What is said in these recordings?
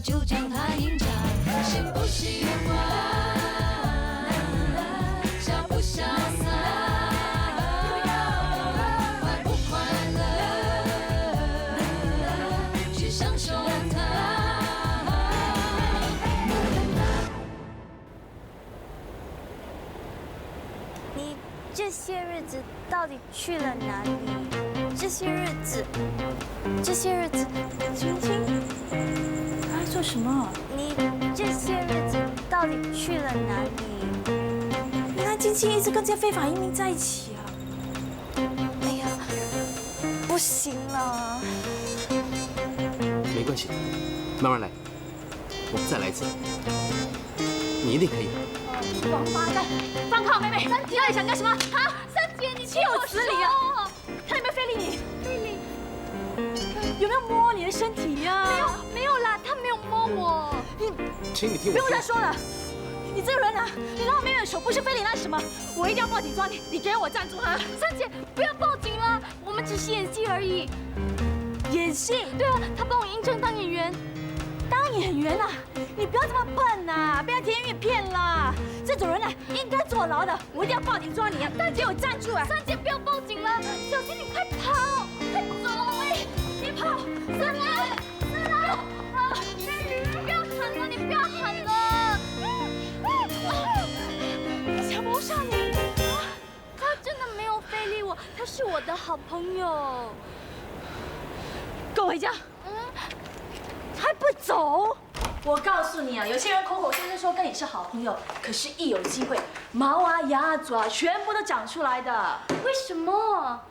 就将它赢家。喜不喜欢，潇不潇洒，快不快乐，去享受它。你这些日子到底去了哪里？这些日子，青青，他在做什么？你这些日子到底去了哪里？原来晶晶一直跟这些非法移民在一起啊！哎呀，不行了。没关系，慢慢来，我们再来一次，你一定可以的。王八蛋，放开我妹妹！三姐，到底想干什么？啊，三姐，你岂有此理啊！看有没有非礼你？菲利，有没有摸你的身体呀？没有啦，他没有摸我。请你听我说。不用再说了，你这个人啊，你拉我妹妹的手不是非礼那是什么？我一定要报警抓你！你给我站住啊！三姐，不要报警了，我们只是演戏而已。演戏？对啊，他帮我应征当演员。当演员啊？你不要这么笨呐，被田园骗了。这种人呢，应该坐牢的。我一定要报警抓你啊！但给我站住啊！三姐，不要报警了，小心你快跑，快走！喂，别跑！三姐，不要喊了，你不要喊了。小谋杀你！他真的没有非礼我，他是我的好朋友。跟我回家。还不走？我告诉你啊，有些人口口声声说跟你是好朋友，可是一有机会，毛啊、牙啊、爪啊全部都长出来的。为什么？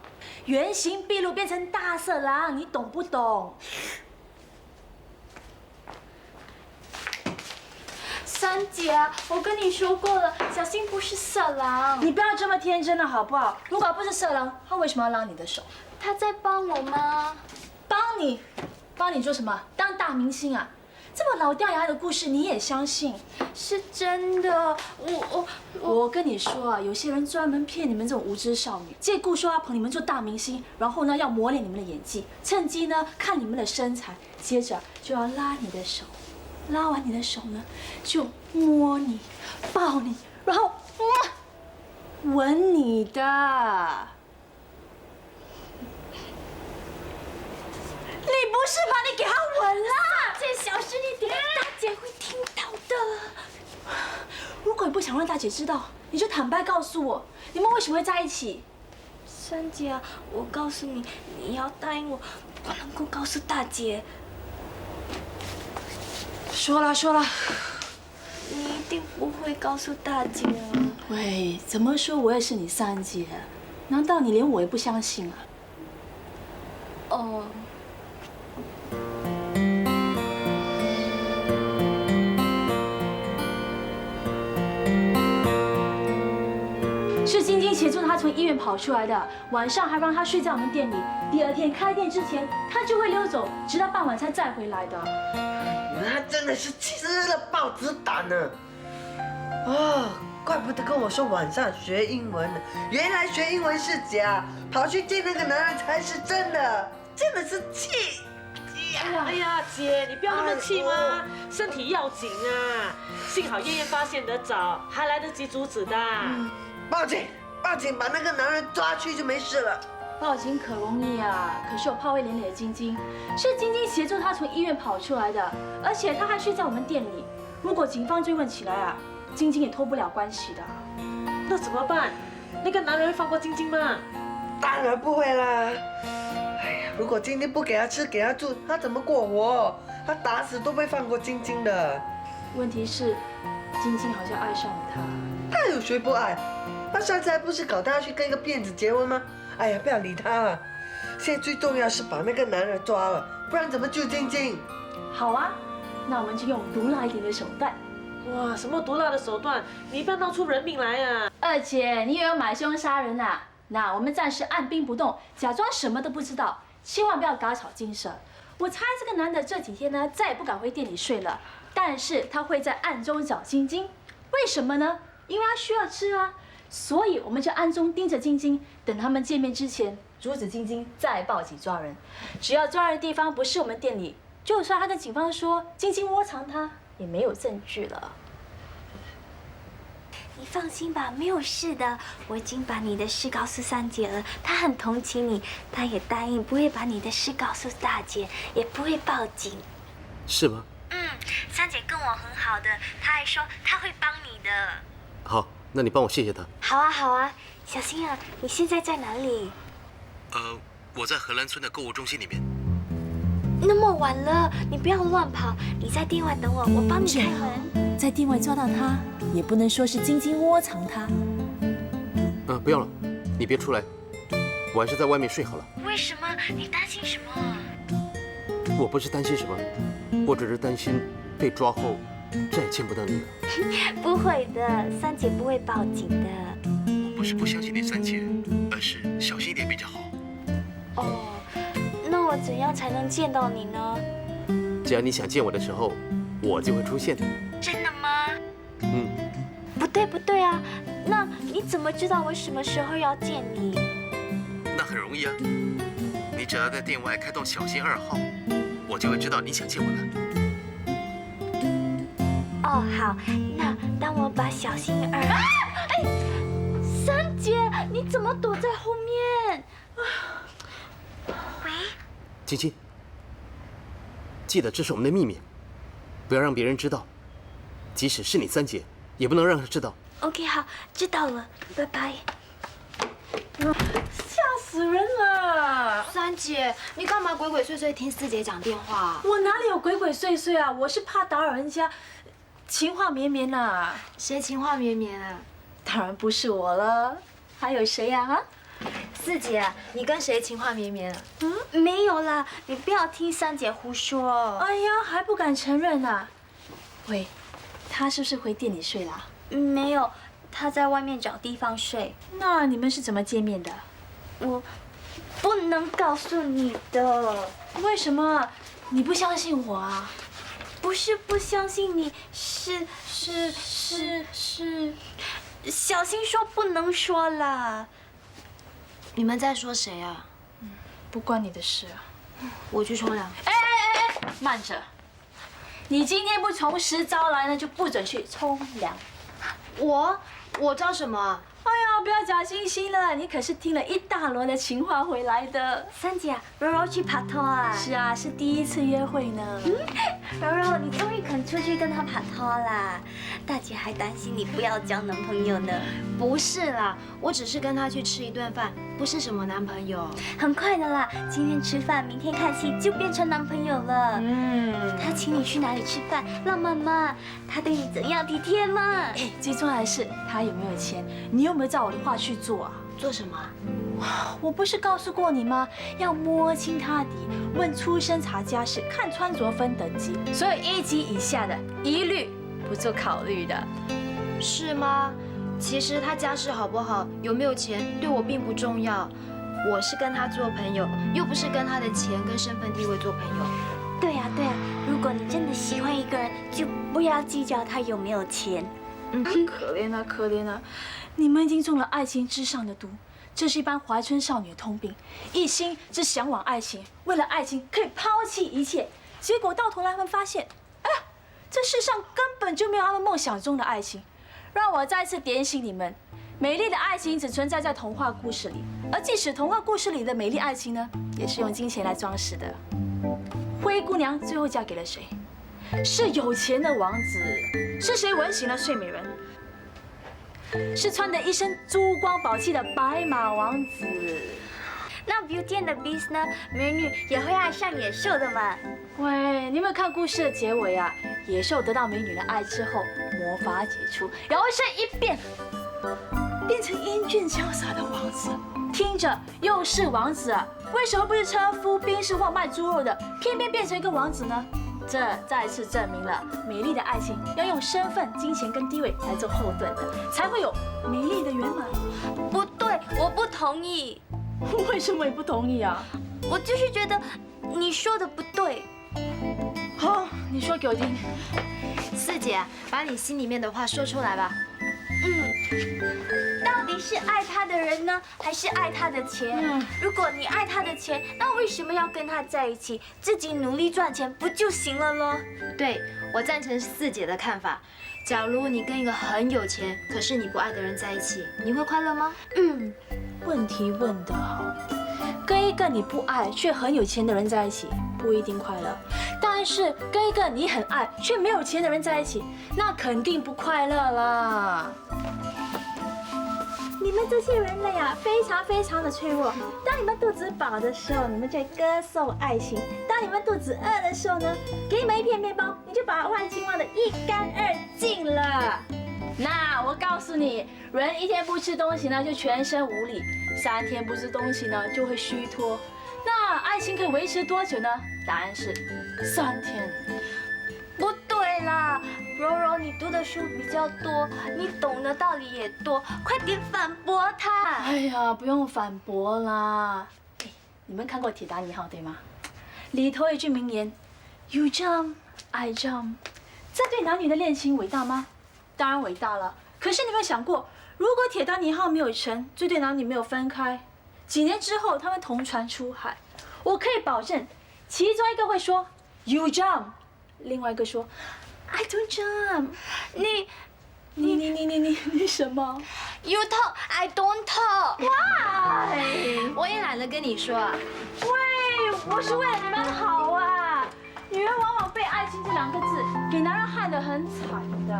原形毕露，变成大色狼，你懂不懂？三姐，我跟你说过了，小新不是色狼。你不要这么天真了好不好？如果不是色狼，他为什么要拉你的手？他在帮我吗？帮你？帮你做什么？当大明星啊？这么老掉牙的故事你也相信？是真的，我跟你说啊，有些人专门骗你们这种无知少女，借故说要捧你们做大明星，然后呢要磨练你们的演技，趁机呢看你们的身材，接着就要拉你的手，拉完你的手呢就摸你、抱你，然后吻你的。你不是吧？你给他吻啦！姐，小声一点，大姐会听到的。如果你不想让大姐知道，你就坦白告诉我，你们为什么会在一起？三姐啊，我告诉你，你要答应我，不能够告诉大姐。说啦说啦，你一定不会告诉大姐啊。喂，怎么说我也是你三姐？难道你连我也不相信啊？哦。是晶晶协助他从医院跑出来的，晚上还让他睡在我们店里。第二天开店之前，他就会溜走，直到傍晚才再回来的。他真的是吃了豹子胆呢！哦，怪不得跟我说晚上学英文呢，原来学英文是假，跑去见那个男人才是真的，真的是气！哎呀，姐，你不要那么气嘛，身体要紧啊！幸好燕燕发现得早，还来得及阻止的。报警！报警！把那个男人抓去就没事了。报警可容易啊，可是有炮灰连累的晶晶，是晶晶协助他从医院跑出来的，而且他还睡在我们店里。如果警方追问起来啊，晶晶也脱不了关系的。那怎么办？那个男人会放过晶晶吗？当然不会啦！哎呀，如果晶晶不给他吃给他住，他怎么过活？他打死都不会放过晶晶的。问题是，晶晶好像爱上了他。他有谁不爱？他上次还不是搞他去跟一个骗子结婚吗？哎呀，不要理他了。现在最重要是把那个男人抓了，不然怎么救晶晶？好啊，那我们就用毒辣一点的手段。哇，什么毒辣的手段？你不要闹出人命来啊！二姐，你也要买凶杀人啊？那我们暂时按兵不动，假装什么都不知道，千万不要打草惊蛇。我猜这个男的这几天呢，再也不敢回店里睡了，但是他会在暗中找晶晶。为什么呢？因为他需要吃啊。所以我们就暗中盯着晶晶，等他们见面之前，阻止晶晶再报警抓人。只要抓人的地方不是我们店里，就算他跟警方说晶晶窝藏他，也没有证据了。你放心吧，没有事的。我已经把你的事告诉三姐了，她很同情你，她也答应不会把你的事告诉大姐，也不会报警。是吗？三姐跟我很好的，她还说她会帮你的。好，那你帮我谢谢他。好啊，好啊。小新啊，你现在在哪里？我在荷兰村的购物中心里面。那么晚了，你不要乱跑，你在店外等我，我帮你开门。在店外抓到他，也不能说是晶晶窝藏他。不要了，你别出来，我还是在外面睡好了。为什么？你担心什么？我不是担心什么，我只是担心被抓后再也见不到你了。不会的，三姐不会报警的。我不是不相信你三姐，而是小心一点比较好。哦，那我怎样才能见到你呢？只要你想见我的时候，我就会出现。真的吗？不对啊，那你怎么知道我什么时候要见你？那很容易啊，你只要在店外开动小心2号，我就会知道你想见我了。哦，好，那当我把小心三姐，你怎么躲在后面？喂，晶晶，记得这是我们的秘密，不要让别人知道，即使是你三姐，也不能让她知道。OK， 好，知道了，拜拜。吓死人了！三姐，你干嘛鬼鬼祟祟听四姐讲电话？我哪里有鬼鬼祟祟啊？我是怕打扰人家情话绵绵呐。谁情话绵绵啊？当然不是我了，还有谁呀？四姐，你跟谁情话绵绵啊？没有啦，你不要听三姐胡说。哎呀，还不敢承认呐？喂，他是不是回店里睡啦？没有，她在外面找地方睡。那你们是怎么见面的？我不能告诉你的。为什么？你不相信我啊？不是不相信你，是小新说不能说啦。你们在说谁啊？不关你的事啊。我去冲凉。慢着，你今天不从实招来呢，就不准去冲凉。我招什么啊？哎呀，不要假惺惺了，你可是听了一大轮的情话回来的。三姐，柔柔去拍拖啊？是啊，是第1次约会呢。柔柔，你终于肯出去跟他拍拖啦！大姐还担心你不要交男朋友呢。不是啦，我只是跟他去吃一顿饭，不是什么男朋友。很快的啦，今天吃饭，明天看戏，就变成男朋友了。他请你去哪里吃饭，浪漫吗？他对你怎样体贴吗？最重要的是他有没有钱，你有没有照我的话去做啊？做什么？我不是告诉过你吗？要摸清他底，问出身查家世，看穿着分等级，所以1级以下的一律不做考虑的。是吗？其实他家世好不好，有没有钱，对我并不重要。我是跟他做朋友，又不是跟他的钱跟身份地位做朋友。对呀对呀，如果你真的喜欢一个人，就不要计较他有没有钱。可怜啊，可怜啊！你们已经中了爱情之上的毒，这是一般怀春少女的通病，一心只向往爱情，为了爱情可以抛弃一切，结果到头来他们发现，这世上根本就没有他们梦想中的爱情。让我再次点醒你们，美丽的爱情只存在在童话故事里，而即使童话故事里的美丽爱情呢，也是用金钱来装饰的。灰姑娘最后嫁给了谁？是有钱的王子。是谁吻醒了睡美人？是穿得一身珠光宝气的白马王子。那 Beauty and the Beast 呢？美女也会爱上野兽的嘛？喂，你有没有看故事的结尾啊？野兽得到美女的爱之后，魔法解除，摇身一变，变成英俊潇洒的王子。听着又是王子啊，为什么不是车夫、兵士或卖猪肉的，偏偏变成一个王子呢？这再次证明了，美丽的爱情要用身份、金钱跟地位来做后盾的，才会有美丽的圆满。不对，我不同意。为什么你不同意啊？我就是觉得你说的不对。好，你说给我听。四姐，把你心里面的话说出来吧。到底是爱他的人呢，还是爱他的钱？如果你爱他的钱，那为什么要跟他在一起？自己努力赚钱不就行了咯？对，我赞成四姐的看法。假如你跟一个很有钱，可是你不爱的人在一起，你会快乐吗？问题问得好。跟一个你不爱却很有钱的人在一起，不一定快乐；但是跟一个你很爱却没有钱的人在一起，那肯定不快乐啦。你们这些人类啊，非常的脆弱。当你们肚子饱的时候，你们就会歌颂爱情；当你们肚子饿的时候呢，给你们一片面包，你就把万青忘得一干二净了。那我告诉你，人1天不吃东西呢，就全身无力；3天不吃东西呢，就会虚脱。那爱情可以维持多久呢？答案是3天。不对啦，柔柔，你读的书比较多，你懂的道理也多，快点反驳他。哎呀，不用反驳啦。你们看过《铁达尼号》对吗？里头有一句名言 ：“You jump, I jump。”这对男女的恋情伟大吗？当然伟大了。可是你有没有想过，如果铁达尼号没有沉，这对男女没有分开，几年之后他们同船出海，我可以保证，其中一个会说 “You jump”， 另外一个说 “I don't jump”。你什么 You talk, I don't talk。？Why？我也懒得跟你说啊。喂，我是为了你们好啊！女人往往被爱情这2个字给男人害得很惨的。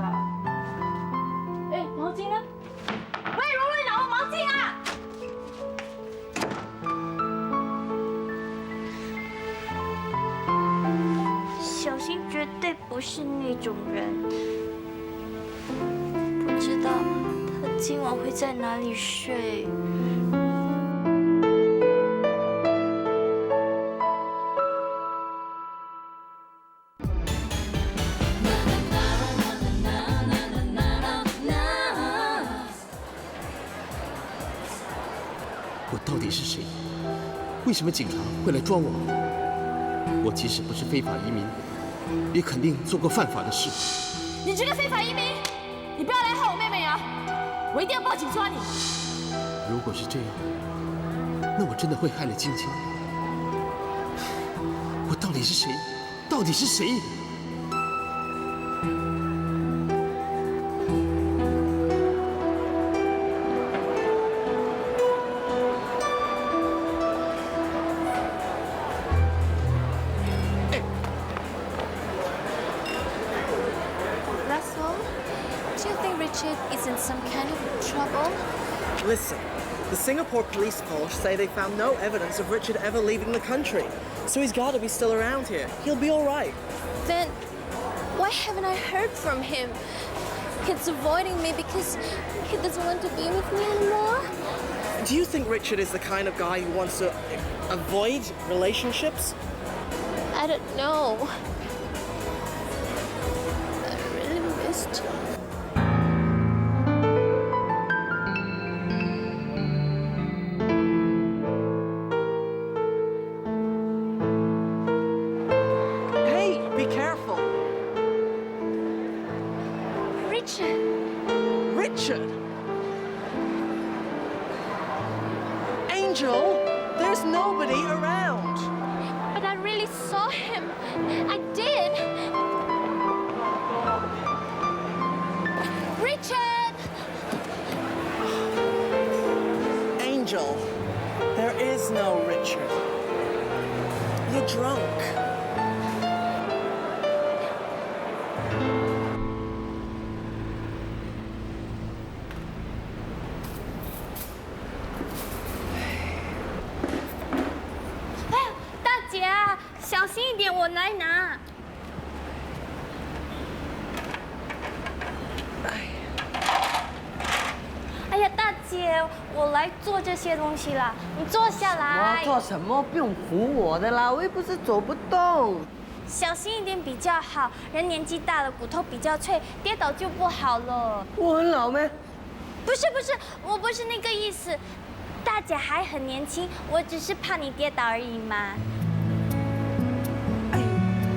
哎，毛巾呢？喂，柔柔，你拿我毛巾啊！小新绝对不是那种人，不知道他今晚会在哪里睡。我到底是谁？为什么警察会来抓我？我即使不是非法移民，也肯定做过犯法的事。你这个非法移民，你不要来害我妹妹啊！我一定要报警抓你。如果是这样，那我真的会害了晶晶。我到底是谁？到底是谁？Do you think Richard is in some kind of trouble? Listen, the Singapore police force say they found no evidence of Richard ever leaving the country. So he's got to be still around here. He'll be all right. Then why haven't I heard from him? He's avoiding me because he doesn't want to be with me anymore. Do you think Richard is the kind of guy who wants to avoid relationships? I don't know. I really missed him. Hey, be careful. Richard. Richard? Angel, there's nobody around. But I really saw him. I did. Richard! Angel, there is no Richard. You're drunk.哎，大姐啊，小心一点，我来拿。哎呀，大姐，我来做这些东西啦，你坐下我来。要做什么？不用扶我的啦，我又不是走不动。小心一点比较好，人年纪大了，骨头比较脆，跌倒就不好了。我很老咩？不是，我不是那个意思。大姐还很年轻，我只是怕你跌倒而已嘛。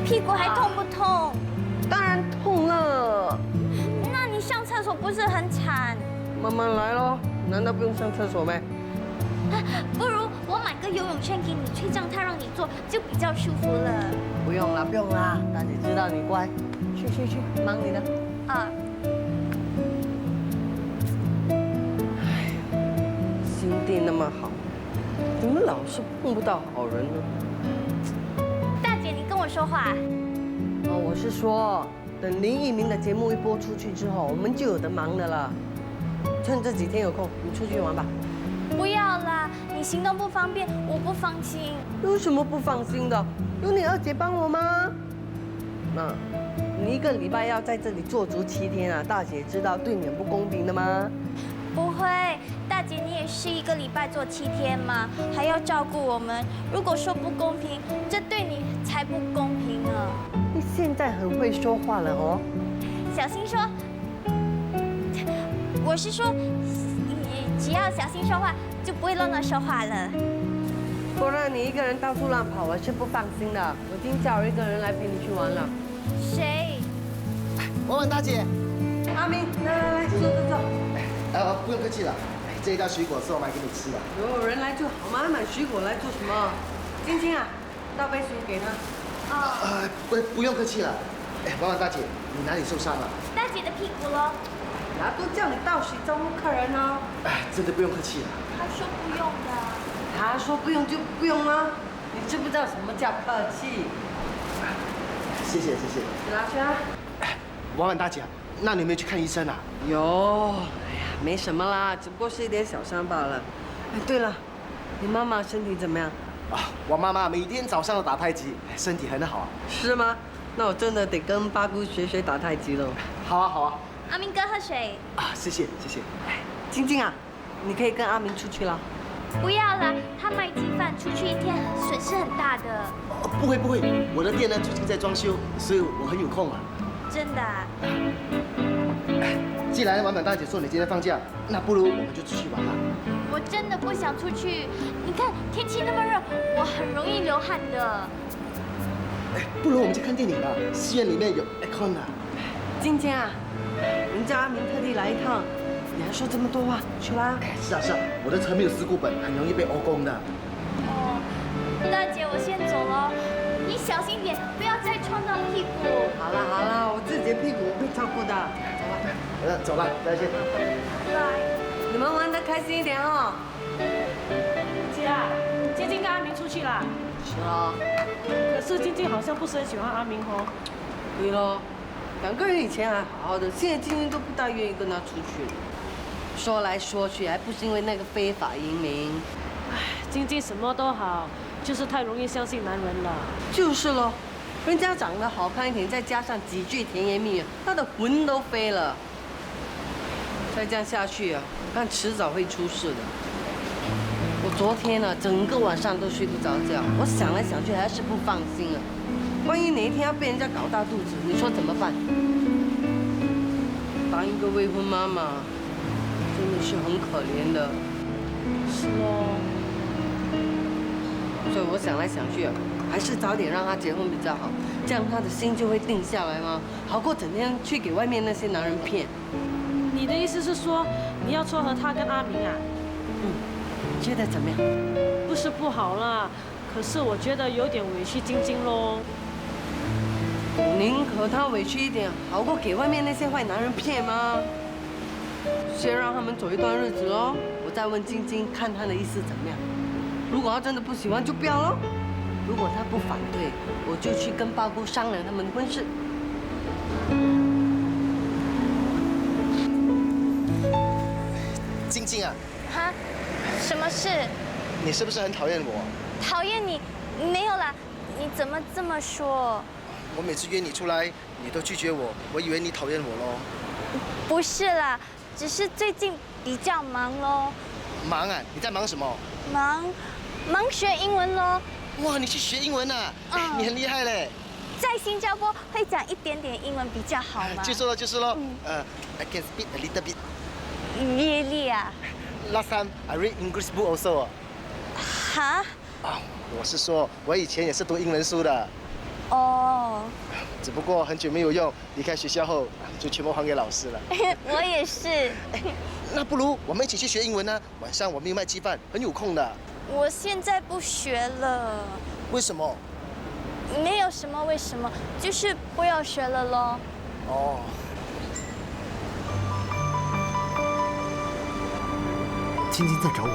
屁股还痛不痛？当然痛了。那你上厕所所不是很惨？慢慢来咯，难道不用上厕所吗？不如我买个游泳圈给你，吹胀它让你做，就比较舒服了。不用啦，不用啦，大姐知道你乖，去，忙你的。啊，心地那么好，怎么老是碰不到好人呢？大姐，你跟我说话。哦，我是说，等林奕明的节目一播出去之后，我们就有得忙的了。趁这几天有空，你出去玩吧。不要啦，你行动不方便，我不放心。有什么不放心的？有你二姐帮我吗？那，你1个礼拜要在这里做足7天啊，大姐知道对你很不公平的吗？不会，大姐你也是1个礼拜做7天嘛，还要照顾我们。如果说不公平，这对你才不公平呢。你现在很会说话了哦。小心说，我是说，只要小心说话，就不会乱说话了。不然你一个人到处乱跑，我是不放心的。我已经叫一个人来陪你去玩了。谁？婉婉大姐，阿明，来，坐。不用客气了，这一袋水果是我买给你吃的。有人来就好嘛，买水果来做什么？晶晶啊，倒杯水给他。不用客气了。婉婉大姐，你哪里受伤了？大姐的屁股咯。然后都叫你倒水招呼客人哦。真的不用客气了。他说不用的。他说不用就不用啊，你知不知道什么叫客气？谢谢。去啊。婉婉大姐，那你有没有去看医生啊？有，没什么啦，只不过是一点小伤罢了。对了，你妈妈身体怎么样？我妈妈每天早上都打太极，身体很好。是吗？那我真的得跟八姑学打太极了。好啊。阿明哥喝水。谢谢。晶晶啊，你可以跟阿明出去了。不要了，他卖鸡饭出去1天损失很大的。不会，我的店呢最近在装修，所以我很有空啊。真的啊？既然婉婉大姐说你今天放假，那不如我们就出去玩吧。我真的不想出去，你看天气那么热，我很容易流汗的。不如我们去看电影吧，戏院里面有 aircon 啊。晶晶啊，人家阿明特地来一趟，你还说这么多话，去啦。是啊，我的车没有事故本，很容易被欧攻的。哦，大姐，我先走了，你小心点，不要再撞到屁股。好了，我自己的屁股我会照顾的。走了，再见。拜。你们玩得开心一点哦。姐啊，晶晶跟阿明出去啦。是啊。可是晶晶好像不是很喜欢阿明哦。对咯，2个人以前还好好的，现在晶晶都不大愿意跟他出去了。说来说去，还不是因为那个非法移民。晶晶什么都好，就是太容易相信男人了。就是咯，人家长得好看一点，再加上几句甜言蜜语，他的魂都飞了。再这样下去啊，我看迟早会出事的。我昨天啊，整个晚上都睡不着觉，我想来想去还是不放心啊。万一哪一天要被人家搞大肚子，你说怎么办？当一个未婚妈妈，真的是很可怜的。是哦。所以我想来想去啊，还是早点让他结婚比较好，这样他的心就会定下来吗？好过整天去给外面那些男人骗。你的意思是说，你要撮合他跟阿明啊？你觉得怎么样？不是不好啦，可是我觉得有点委屈晶晶咯。宁可他委屈一点，好过给外面那些坏男人骗吗？先让他们走一段日子哦，我再问晶晶看她的意思怎么样。如果她真的不喜欢，就不要咯。如果她不反对，我就去跟八姑商量他们的婚事。晶晶啊，哈？什么事？你是不是很讨厌我？讨厌你？没有啦，你怎么这么说？我每次约你出来，你都拒绝我，我以为你讨厌我咯。不是啦，只是最近比较忙咯。忙啊？你在忙什么？忙学英文咯。哇，你去学英文啊？你很厉害嘞。在新加坡会讲一点点英文比较好嘛。就是咯。I can speak a little bit. Really 啊 ？Last time I read English book also. 哈？我是说，我以前也是读英文书的。哦，只不过很久没有用，离开学校后就全部还给老师了。我也是。那不如我们一起去学英文呢？晚上我们有卖鸡饭，很有空的。我现在不学了。为什么？没有什么为什么，就是不要学了咯。哦。晶晶在找我。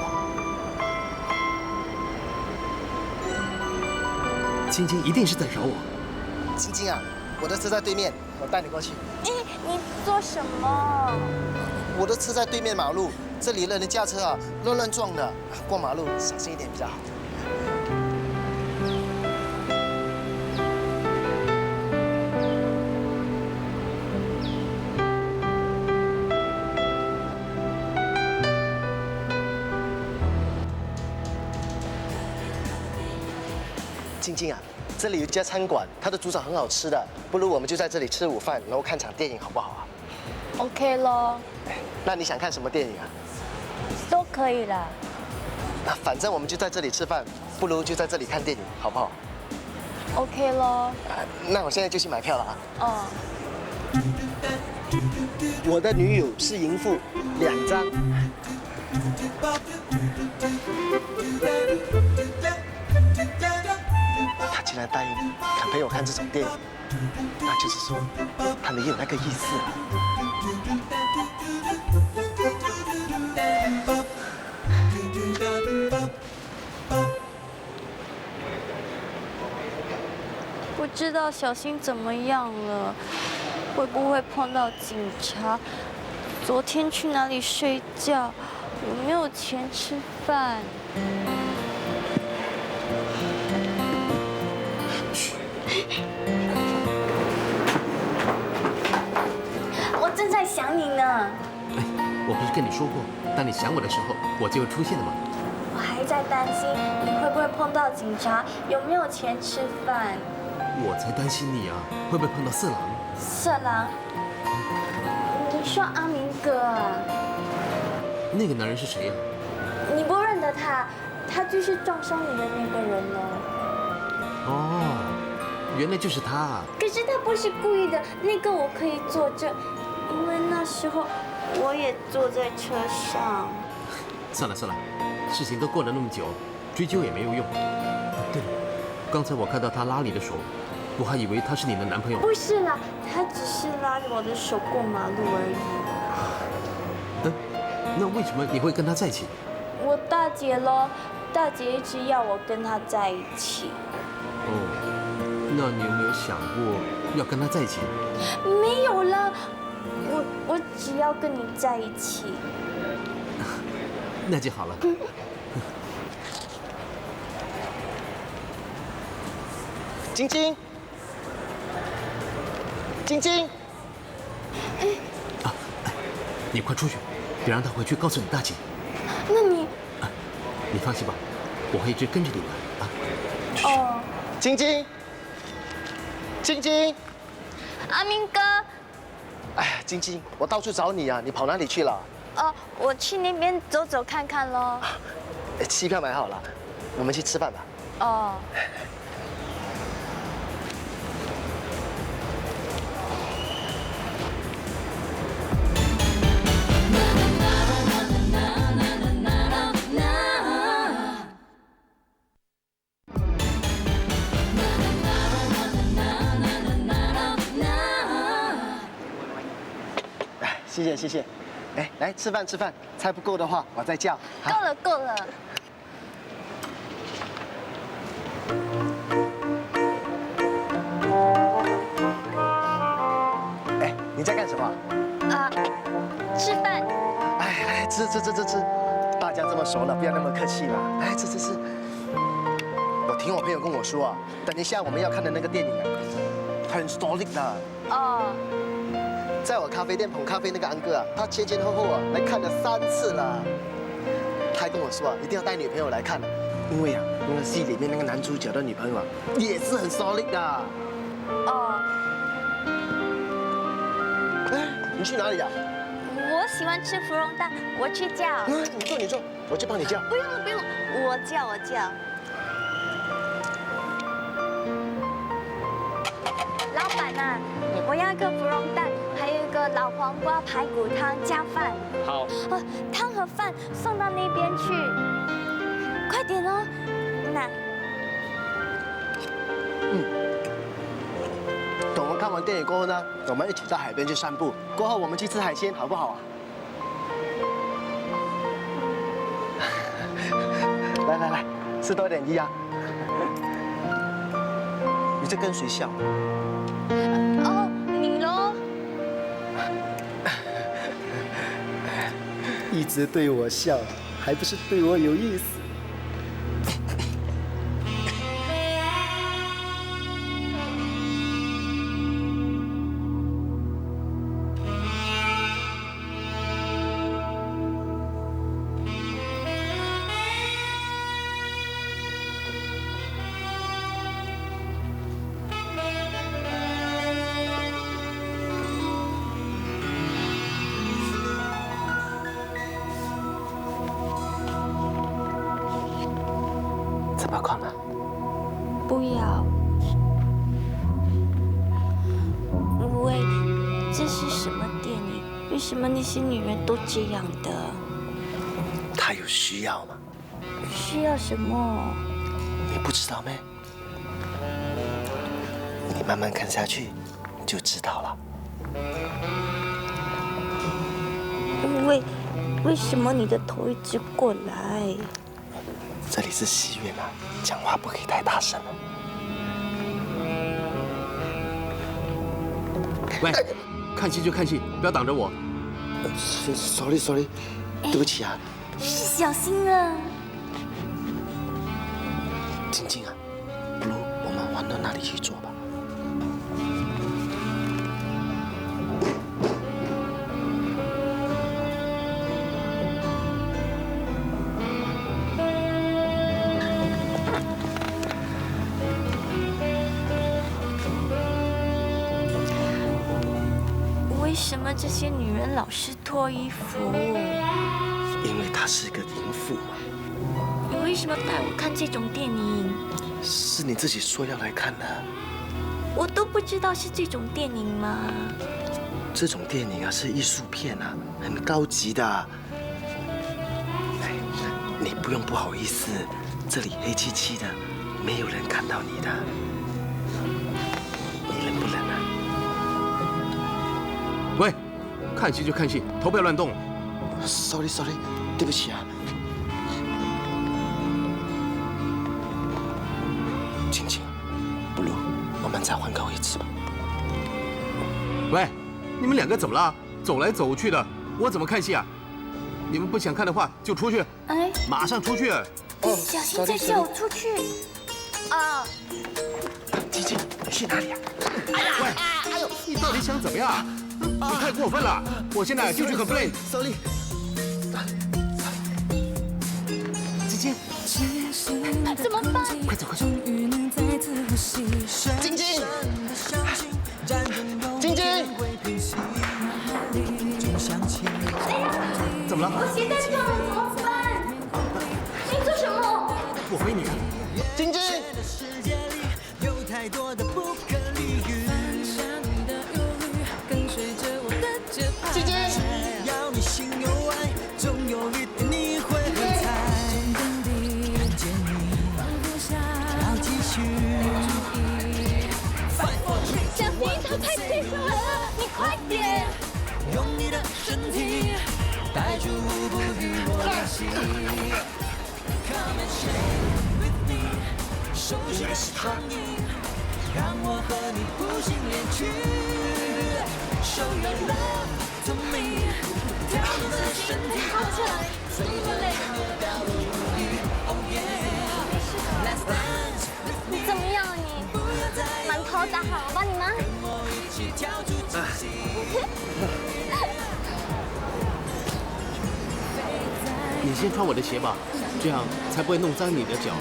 晶晶一定是在找我。晶晶啊，我的车在对面，我带你过去。哎，你做什么？我的车在对面马路，这里的人驾车啊乱撞的，过马路小心一点比较好。晶晶啊，这里有一家餐馆，它的猪脚很好吃的，不如我们就在这里吃午饭，然后看场电影，好不好啊？ OK 咯，那你想看什么电影啊？都可以啦。反正我们就在这里吃饭，不如就在这里看电影，好不好 ？OK 咯。那我现在就去买票了啊。哦。我的女友是淫妇，2张。他竟然答应肯陪我看这种电影，那就是说他没有那个意思了。不知道小新怎么样了，会不会碰到警察？昨天去哪里睡觉？有没有钱吃饭？我正在想你呢。哎，我不是跟你说过，当你想我的时候，我就会出现的吗？我还在担心你会不会碰到警察，有没有钱吃饭。我才担心你啊，会不会碰到色狼？色狼？你说阿明哥啊？那个男人是谁呀？你不认得他，他就是撞伤你的那个人哦。哦，原来就是他啊。可是他不是故意的，那个我可以作证，因为那时候我也坐在车上。算了算了，事情都过了那么久，追究也没有用。对了，刚才我看到他拉你的手，我还以为他是你的男朋友。不是啦，他只是拉着我的手过马路而已。那为什么你会跟他在一起？我大姐咯，大姐一直要我跟他在一起。哦，那你有没有想过要跟他在一起？没有啦，我只要跟你在一起。那就好了。晶晶，晶晶，你快出去，别让他回去告诉你大姐。那你，你放心吧，我会一直跟着你的啊。哦，晶晶，晶晶，阿明哥，哎呀，晶晶，我到处找你啊，你跑哪里去了？我去那边走走看看咯。机票买好了，我们去吃饭吧。哦。谢谢谢谢，哎，来吃饭吃饭，菜不够的话我再叫。够了够了。哎，你在干什么？吃饭。哎，来吃，大家这么熟了，不要那么客气嘛。来吃。我听我朋友跟我说啊，等一下我们要看的那个电影啊，很 solid 的。哦。在我咖啡店捧咖啡那个安哥啊，他前后啊来看了3次了。他还跟我说啊，一定要带女朋友来看的，因为啊，那个戏里面那个男主角的女朋友啊，也是很 solid 的。哦。哎，你去哪里呀？我喜欢吃芙蓉蛋，我去叫。你坐，我去帮你叫。不用了，我叫。呐，我要一个芙蓉蛋，还有一个老黄瓜排骨汤加饭。好。汤和饭送到那边去，快点哦。那。等我们看完电影过后呢，我们一起到海边去散步。过后我们去吃海鲜，好不好啊？来，吃多点鱼啊！你在跟谁笑？哦，你喽。一直对我笑，还不是对我有意思？这么快吗？不要。喂，这是什么电影？为什么那些女人都这样的？他有需要吗？需要什么？你不知道咩？你慢慢看下去就知道了。为什么你的头一直过来？这里是戏院啊，讲话不可以太大声了。喂，看戏就看戏，不要挡着我。Sorry， 对不起啊。小心了。晶晶啊，不如我们换到那里去坐吧。为什么这些女人老是脱衣服？因为她是个淫妇嘛。你为什么带我看这种电影？是你自己说要来看的。我都不知道是这种电影吗？这种电影啊是艺术片啊，很高级的。哎，你不用不好意思，这里黑漆漆的，没有人看到你的。你冷不冷啊？喂，看戏就看戏，头不要乱动。Sorry， 对不起啊。晴晴，不如我们再换个位置吧。喂，你们两个怎么了？走来走去的，我怎么看戏啊？你们不想看的话就出去，哎，马上出去。小心再叫我出去。啊！晴晴，你去哪里啊？喂，你到底想怎么样？你太过分了！我现在就去complain。Sorry。晶晶，怎么办？快走！晶晶，晶晶，怎么了？我鞋带断了，怎么办？你做什么？我背你看。晶晶。晶晶，要你心有爱，总有一天你会很惨。看见你，要继续。小心，他太追上来了，你快点！用你的身体带住不与我联系。Come and shake with me， 熟悉的声音，让我和你不心连曲。Show your love to me， 跳动的身体好起来，最后的道路里 ，Oh yeah，Let's dance with me。怎么样啊你？满头大汗，我帮你吗？你先穿我的鞋吧，这样才不会弄脏你的脚。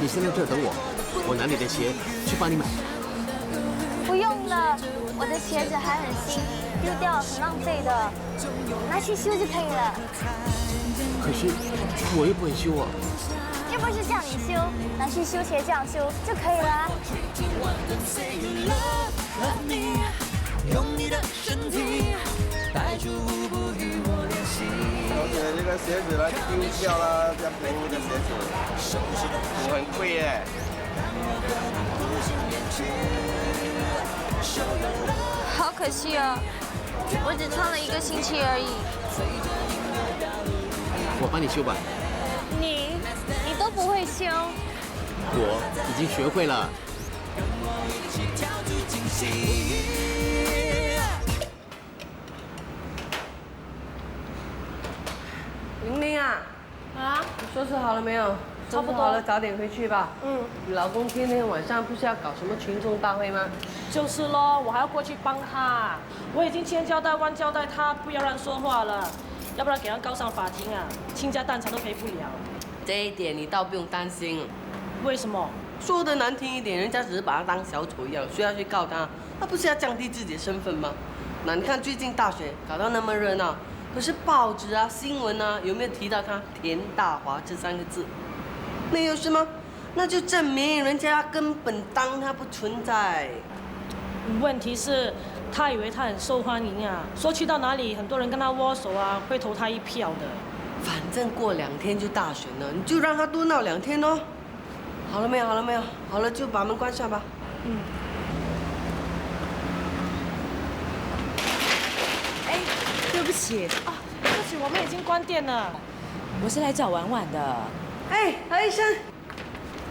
你先在这儿等我，我拿你的鞋去帮你买。不用了，我的鞋子还很新，丢掉很浪费的，拿去修就可以了。可是我又不会修啊。又不是叫你修，拿去修鞋匠修就可以了啊。用你的身体带着舞步与我联系。小姐，这个鞋子来丢掉了，这样便宜的鞋子，我很贵耶。好可惜哦，我只穿了1个星期而已。我帮你修吧。你都不会修。我已经学会了。玲玲啊，你收拾好了没有？差不多收拾好了，早点回去吧。嗯，你老公天天晚上不是要搞什么群众大会吗？就是咯，我还要过去帮他。我已经千交代万交代他不要乱说话了，要不然给他告上法庭啊，倾家荡产都赔不了。这一点你倒不用担心。为什么？说的难听一点，人家只是把他当小丑一样，谁要去告他？他不是要降低自己的身份吗？那你看最近大选搞到那么热闹，可是报纸啊、新闻啊有没有提到他田大华这3个字？没有是吗？那就证明人家根本当他不存在。问题是，他以为他很受欢迎啊，说去到哪里很多人跟他握手啊，会投他一票的。反正过2天就大选了，你就让他多闹2天哦。好了没有？好了没有？好了就把门关上吧。嗯。哎，对不起啊，对不起，我们已经关店了。我是来找婉婉的。哎，何医生。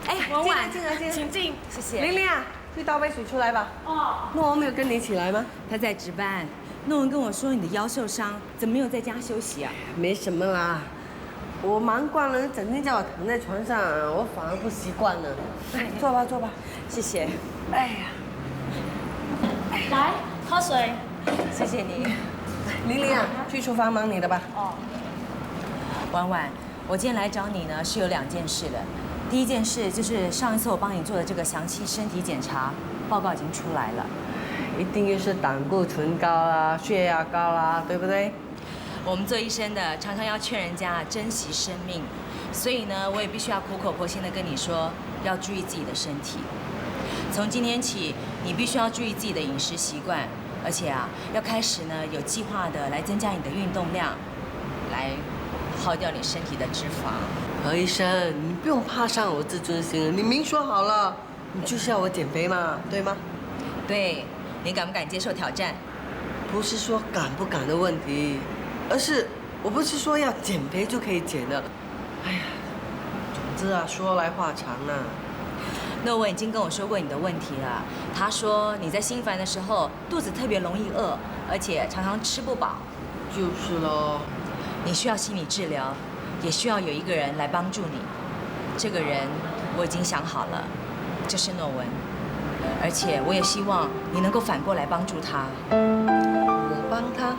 哎，婉婉，进来，请进。谢谢。玲玲啊，去倒杯水出来吧。哦。诺文没有跟你一起来吗？他在值班。诺文跟我说你的腰受伤，怎么没有在家休息啊？没什么啦。我忙惯了，整天叫我躺在床上，我反而不习惯了。哎，坐吧，坐吧。谢谢。哎呀，来，喝水。谢谢你。玲玲啊，去厨房忙你的吧。哦。婉婉，我今天来找你呢，是有2件事的。第一件事就是上一次我帮你做的这个详细身体检查报告已经出来了。一定又是胆固醇高啦、血压高啦，对不对？我们做医生的常常要劝人家珍惜生命，所以呢，我也必须要苦口婆心的跟你说，要注意自己的身体。从今天起，你必须要注意自己的饮食习惯，而且啊，要开始呢有计划的来增加你的运动量，来耗掉你身体的脂肪。何医生，你不用怕伤我自尊心，你明说好了，你就是要我减肥嘛，对吗？对，你敢不敢接受挑战？不是说敢不敢的问题。而是我不是说要减肥就可以减的，哎呀，总之啊，说来话长啊。诺文已经跟我说过你的问题了，他说你在心烦的时候肚子特别容易饿，而且常常吃不饱。就是咯。你需要心理治疗，也需要有一个人来帮助你。这个人我已经想好了，就是诺文，而且我也希望你能够反过来帮助他。我帮他？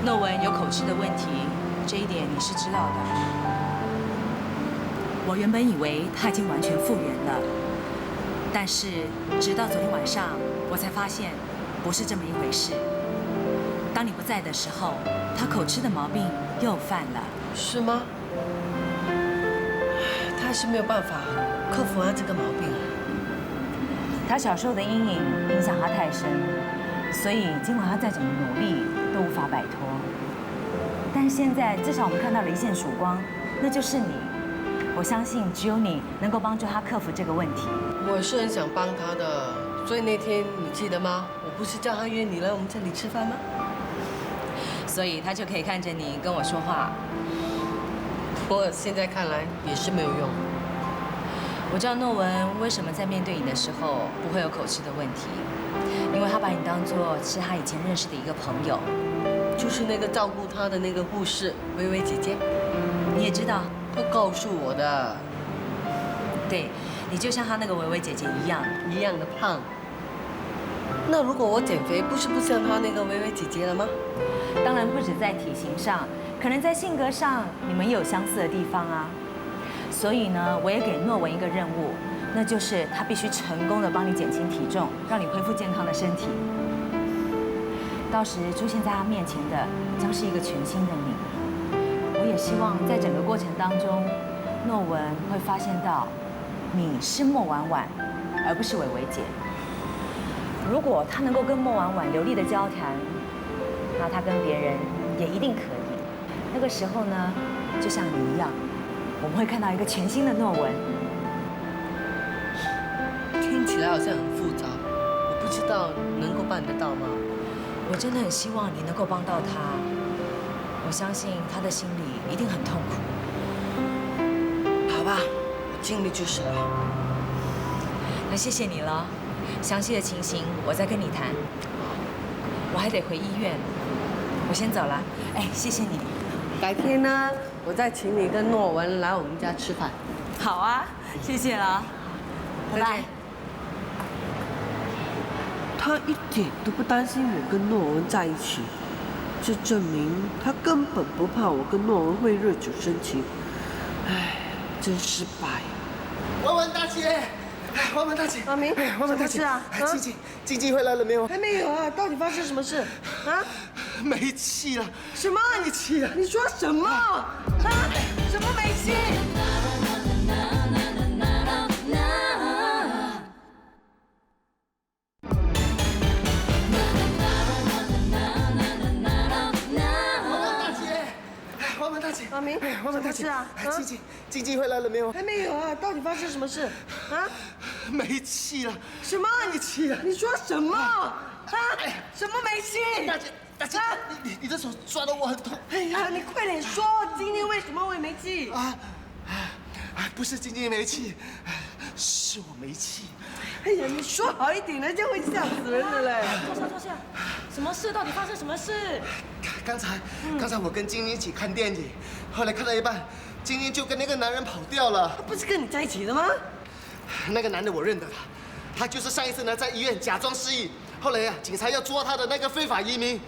诺文有口吃的问题，这一点你是知道的。我原本以为他已经完全复原了，但是直到昨天晚上，我才发现不是这么一回事。当你不在的时候，他口吃的毛病又犯了。是吗？他还是没有办法克服他这个毛病。他小时候的阴影影响他太深，所以尽管他再怎么努力，都无法摆脱。但是现在至少我们看到了一线曙光，那就是你。我相信只有你能够帮助他克服这个问题。我是很想帮他的，所以那天你记得吗？我不是叫他约你来我们这里吃饭吗？所以他就可以看着你跟我说话。不过现在看来也是没有用。我知道诺文为什么在面对你的时候不会有口吃的问题，因为他把你当作是他以前认识的一个朋友。就是那个照顾他的那个护士薇薇姐姐，你也知道，她告诉我的。对，你就像她那个薇薇姐姐一样的胖。那如果我减肥，不是不像她那个薇薇姐姐了吗？当然不止在体型上，可能在性格上，你们也有相似的地方啊。所以呢，我也给诺文一个任务，那就是他必须成功的帮你减轻体重，让你恢复健康的身体。到时出现在他面前的将是一个全新的你。我也希望在整个过程当中，诺文会发现到你是莫婉婉，而不是伟伟姐。如果他能够跟莫婉婉流利的交谈，那他跟别人也一定可以。那个时候呢，就像你一样，我们会看到一个全新的诺文。听起来好像很复杂，我不知道能够办得到吗？我真的很希望你能够帮到他，我相信他的心里一定很痛苦。好吧，我尽力就是了。那谢谢你了，详细的情形我再跟你谈。我还得回医院，我先走了。哎，谢谢你。改天呢，我再请你跟诺文来我们家吃饭。好啊，谢谢了，拜拜。他一点都不担心我跟诺文在一起，这证明他根本不怕我跟诺文会日久生情。唉，真失败。婉婉大姐，婉婉大姐，阿明，婉婉大姐，什么事啊？晶晶回来了没有？还没有啊，到底发生什么事？啊？没气了。什么？没气了？你说什么？啊？什么没气？阿明，婉婉大姐，是啊，晶晶回来了没有？还没有啊，到底发生什么事？啊？没气了。什么？没气了？你说什么？啊？什么没气？大姐，你的手抓得我很痛。哎呀，你快点说，今天为什么会没气？不是晶晶没气，是我没气。哎呀，你说好一点，人家会吓死人的嘞。坐下，什么事？到底发生什么事？刚才我跟晶晶一起看电影，后来看到一半，晶晶就跟那个男人跑掉了。他不是跟你在一起的吗？那个男的我认得他就是上一次呢在医院假装失忆，后来警察要捉他的那个非法移民。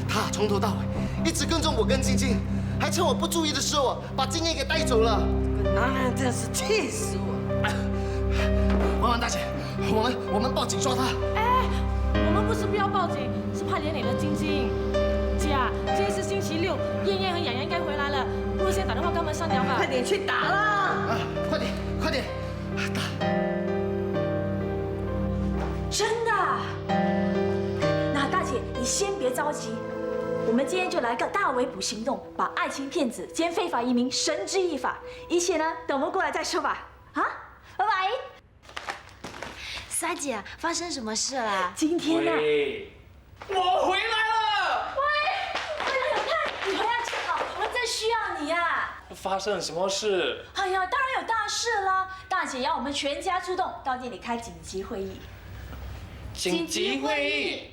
他从头到尾一直跟踪我跟晶晶，还趁我不注意的时候把晶晶给带走了。这个男人真是气死我！婉婉大姐，我们报警抓他。哎，我们不是不要报警，是怕连累了晶晶。姐啊，今天是星期六，燕燕和雅雅应该回来了，不如先打电话跟他们商量吧。快点去打啦！快点，打！真的？那大姐，你先别着急，我们今天就来个大围捕行动，把爱情骗子兼非法移民绳之以法。一切呢，等我们过来再说吧。啊，拜拜。莎姐，发生什么事啦？今天呢？我回来了。喂，永泰，你回来正好，我们正需要你呀。发生了什么事？哎呀，当然有大事啦！大姐要我们全家出动，到店里开紧急会议。紧急会议。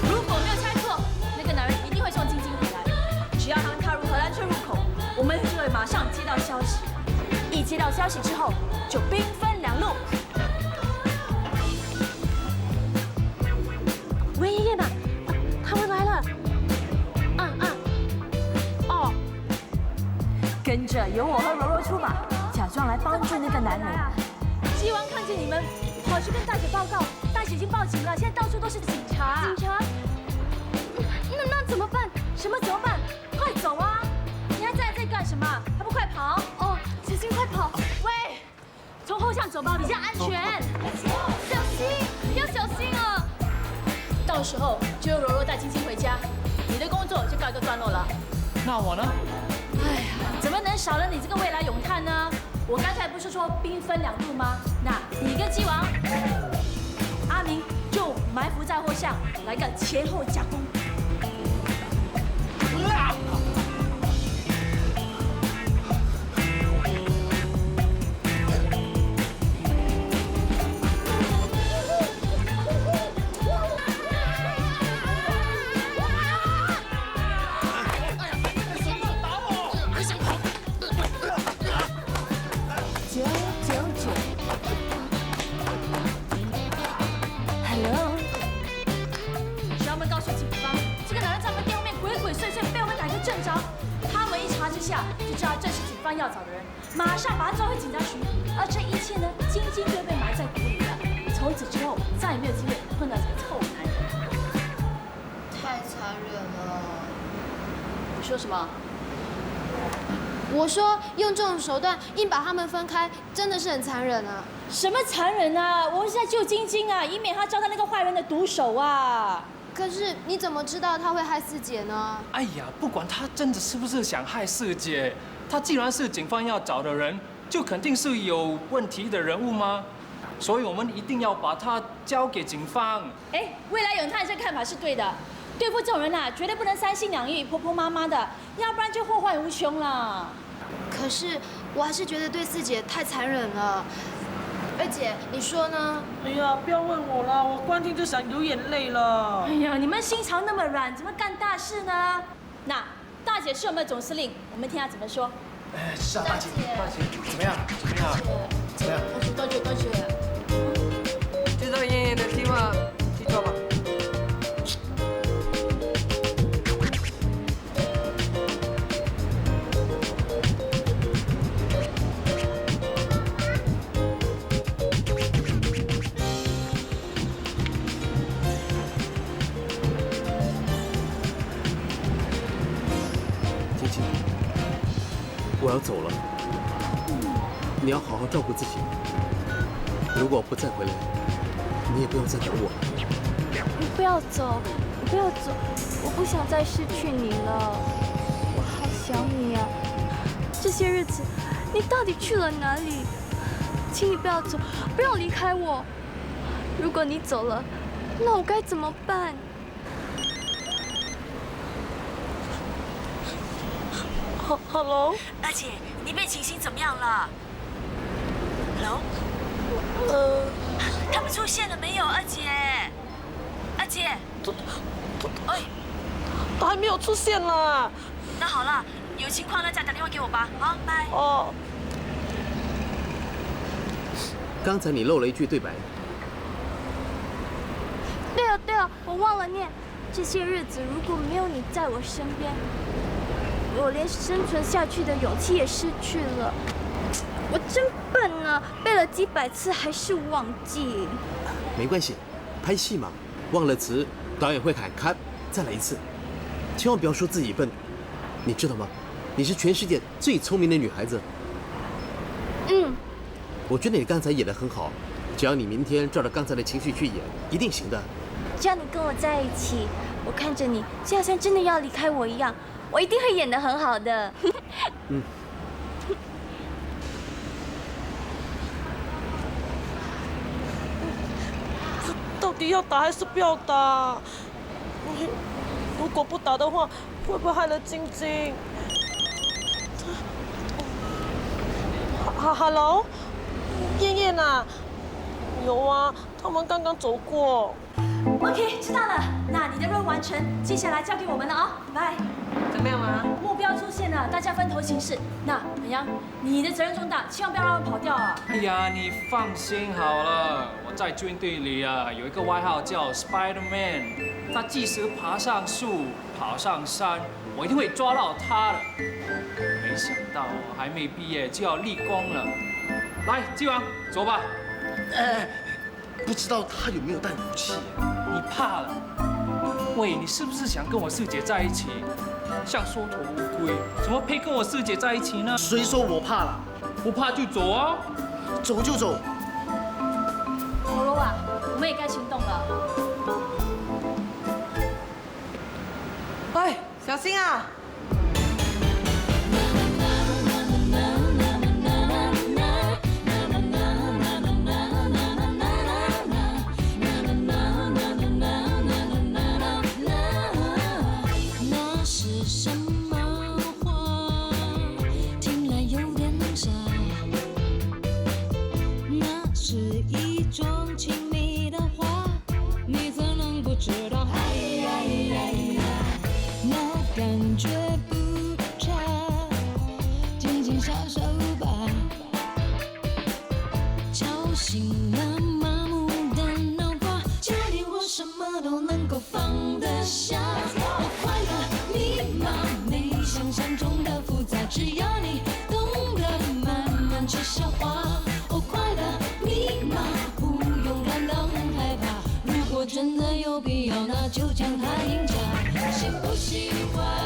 如果没有猜错，那个男人一定会送晶晶回来。只要他们踏入荷兰村入口，我们就会马上接到消息。一接到消息之后，就兵分两路。喂，燕燕啊，他们来了。哦，跟着由我和柔柔出马，假装来帮助那个男人。希望看见你们，跑去跟大姐报告，大姐已经报警了，现在到处都是警察。警察？那怎么办？什么怎么办？快走啊！你还站在这里干什么？还不快跑！哦，小心快跑！喂，从后巷走吧，比较安全。小心，要小心啊！到时候就由柔柔带晶晶回家，你的工作就告一个段落了。那我呢？哎呀，怎么能少了你这个未来咏叹呢？我刚才不是说兵分两路吗？那你跟鸡王、阿明就埋伏在后巷，来个前后夹攻。就知道这是警方要找的人，马上把他抓回警察局。而这一切呢，晶晶就被埋在鼓里了。从此之后，再也没有机会碰到这个臭男人。太残忍了！你说什么？我说用这种手段硬把他们分开，真的是很残忍啊！什么残忍啊？我们是在救晶晶啊，以免她交到那个坏人的毒手啊。可是你怎么知道他会害四姐呢？哎呀，不管他真的是不是想害四姐，他既然是警方要找的人，就肯定是有问题的人物吗？所以我们一定要把他交给警方。哎，未来永泰这看法是对的，对付这种人啊，绝对不能三心两意、婆婆妈妈的，要不然就祸患无穷了。可是我还是觉得对四姐太残忍了。二姐，你说呢？哎呀，不要问我了，我光听就想流眼泪了。哎呀，你们心肠那么软，怎么干大事呢？那大姐是我们的总司令，我们听她怎么说。哎，是啊，大姐，怎么样？怎么样？怎么样？多久？知道燕燕的计划，去做吧。晶晶，我要走了，你要好好照顾自己。如果我不再回来，你也不要再等我。你不要走，你不要走，我不想再失去你了，我好想你啊！这些日子，你到底去了哪里？请你不要走，不要离开我。如果你走了，那我该怎么办？Hello， 二姐，你被晴晴怎么样了 ？Hello， 他们出现了没有？二姐，二姐，哎，他还没有出现啦。那好了，有情况了再打电话给我吧。好，拜。哦。刚才你漏了一句对白。对了，我忘了念。这些日子如果没有你在我身边，我连生存下去的勇气也失去了。我真笨啊，背了几百次还是忘记。没关系，拍戏嘛，忘了词，导演会喊咔，再来一次。千万不要说自己笨，你知道吗？你是全世界最聪明的女孩子。我觉得你刚才演得很好，只要你明天照着刚才的情绪去演，一定行的。只要你跟我在一起，我看着你，就好像真的要离开我一样，我一定会演得很好的。到底要打还是不要打？如果不打的话，会不会害了晶晶？Hello， 燕燕啊，有啊，他们刚刚走过。OK， 知道了。那你的任务完成，接下来交给我们了啊，拜。怎么样啊？目标出现了，大家分头行事。那很阳，你的责任重大，千万不要让他们跑掉啊！哎呀，你放心好了，我在军队里啊有一个外号叫 Spider-Man， 他即使爬上树、爬上山，我一定会抓到他的。没想到我还没毕业就要立功了。来，纪王，走吧。不知道他有没有带武器？你怕了？喂，你是不是想跟我四姐在一起？像缩头乌龟，怎么配跟我四姐在一起呢？谁说我怕了？不怕就走啊！走就走。罗罗啊，我们也该行动了。喂，小心啊！真的有必要，那就将它赢下。喜不喜欢？